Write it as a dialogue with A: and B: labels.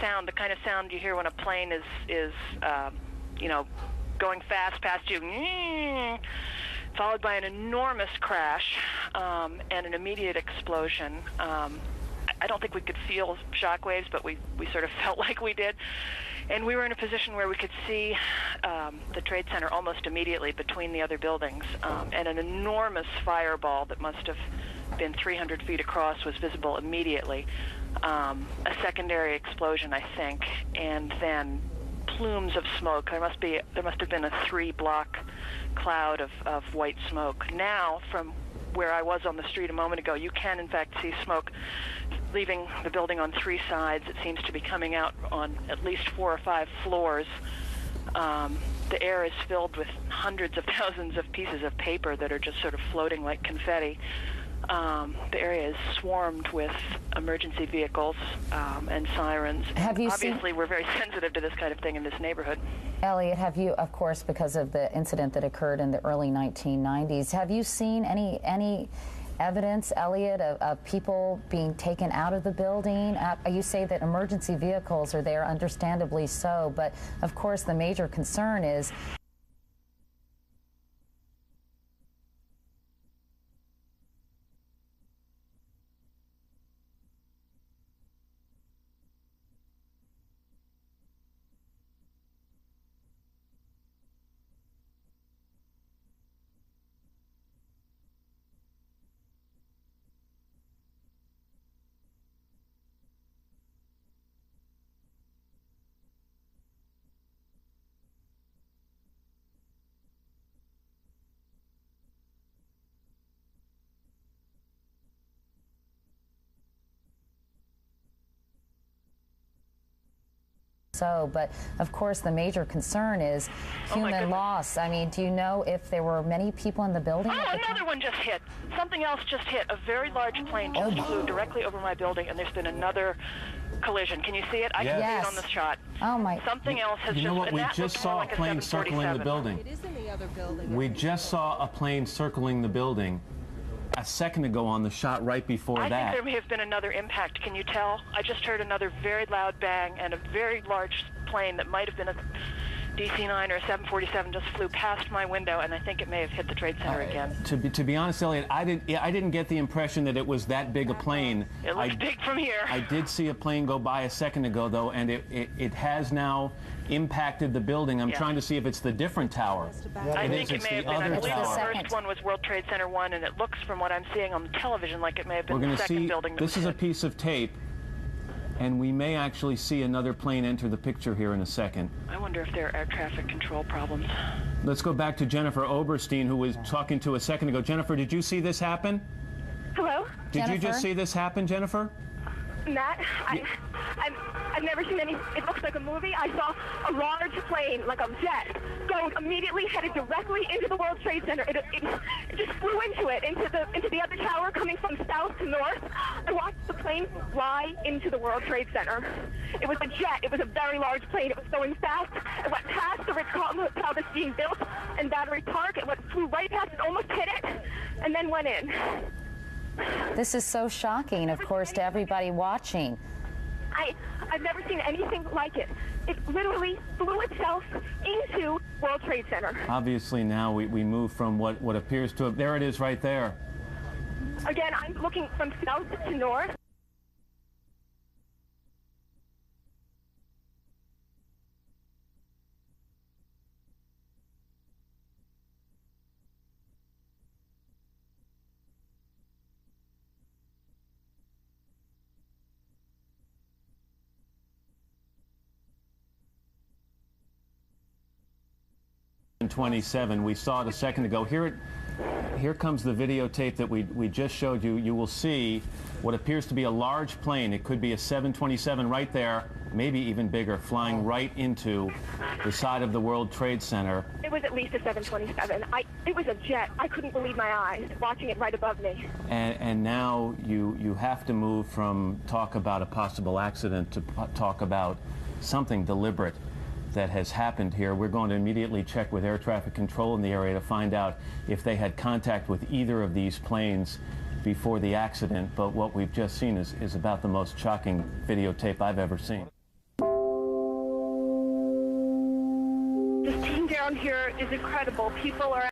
A: sound, the kind of sound you hear when a plane is you know, going fast past you, followed by an enormous crash and an immediate explosion. I don't think we could feel shock waves, but we sort of felt like we did. And we were in a position where we could see the Trade Center almost immediately between the other buildings. And an enormous fireball that must have been 300 feet across was visible immediately. A secondary explosion, I think, and then plumes of smoke. There must have been a 3-block cloud of white smoke. Now, from where I was on the street a moment ago, you can in fact see smoke leaving the building on 3 sides. It seems to be coming out on at least 4 or 5 floors. The air is filled with hundreds of thousands of pieces of paper that are just sort of floating like confetti. The area is swarmed with emergency vehicles and sirens. Obviously, we're very sensitive to this kind of thing in this neighborhood.
B: Elliot, have you, of course, because of the incident that occurred in the early 1990s, have you seen any evidence, Elliot, of people being taken out of the building? You say that emergency vehicles are there, understandably so, but of course the major concern is so, but of course the major concern is human loss. I mean, do you know if there were many people in the building?
A: Oh, another one just hit. Something else just hit. A very large plane just flew directly over my building, and there's been another collision. Can you see it? I can see it on the shot.
B: Oh my!
A: Something else has
C: just. You know what? We just saw a plane circling the building.
D: It is in the other building.
C: We just saw a plane circling the building a second ago on the shot right before that.
A: I think there may have been another impact. Can you tell? I just heard another very loud bang, and a very large plane that might have been a DC-9 or a 747 just flew past my window, and I think it may have hit the Trade Center again.
C: To be honest, Elliot, I didn't get the impression that it was that big a plane.
A: It looks big from here.
C: I did see a plane go by a second ago, though, and it has now impacted the building. I'm trying to see if it's the different tower.
A: I think it may have been. I believe the first one was World Trade Center 1, and it looks, from what I'm seeing on the television, like it may have been the second building.
C: This is a piece of tape, and we may actually see another plane enter the picture here in a second.
A: I wonder if there are air traffic control problems.
C: Let's go back to Jennifer Oberstein, who was talking to a second ago. Jennifer, did you see this happen?
E: Hello?
C: Did you just see this happen, Jennifer?
E: Matt, I've never seen any. It looks like a movie. I saw a large plane, like a jet, going immediately headed directly into the World Trade Center. It just flew into it, into the other tower, coming from south to north. I watched the plane fly into the World Trade Center. It was a jet. It was a very large plane. It was going fast. It went past the Ritz-Carlton Hotel that's being built in Battery Park. It flew right past it, almost hit it, and then went in.
B: This is so shocking, of course, to everybody watching.
E: I've never seen anything like it. It literally flew itself into World Trade Center.
C: Obviously now we move from what appears to have, there it is right there.
E: Again, I'm looking from south to north.
C: In 27, we saw it a second ago. Here comes the videotape that we just showed you. You will see what appears to be a large plane. It could be a 727 right there, maybe even bigger, flying right into the side of the World Trade Center.
E: It was at least a 727. It was a jet. I couldn't believe my eyes watching it right above me.
C: And now you have to move from talk about a possible accident to talk about something deliberate that has happened here. We're going to immediately check with air traffic control in the area to find out if they had contact with either of these planes before the accident. But what we've just seen is about the most shocking videotape I've ever seen.
E: This team down here is incredible. People are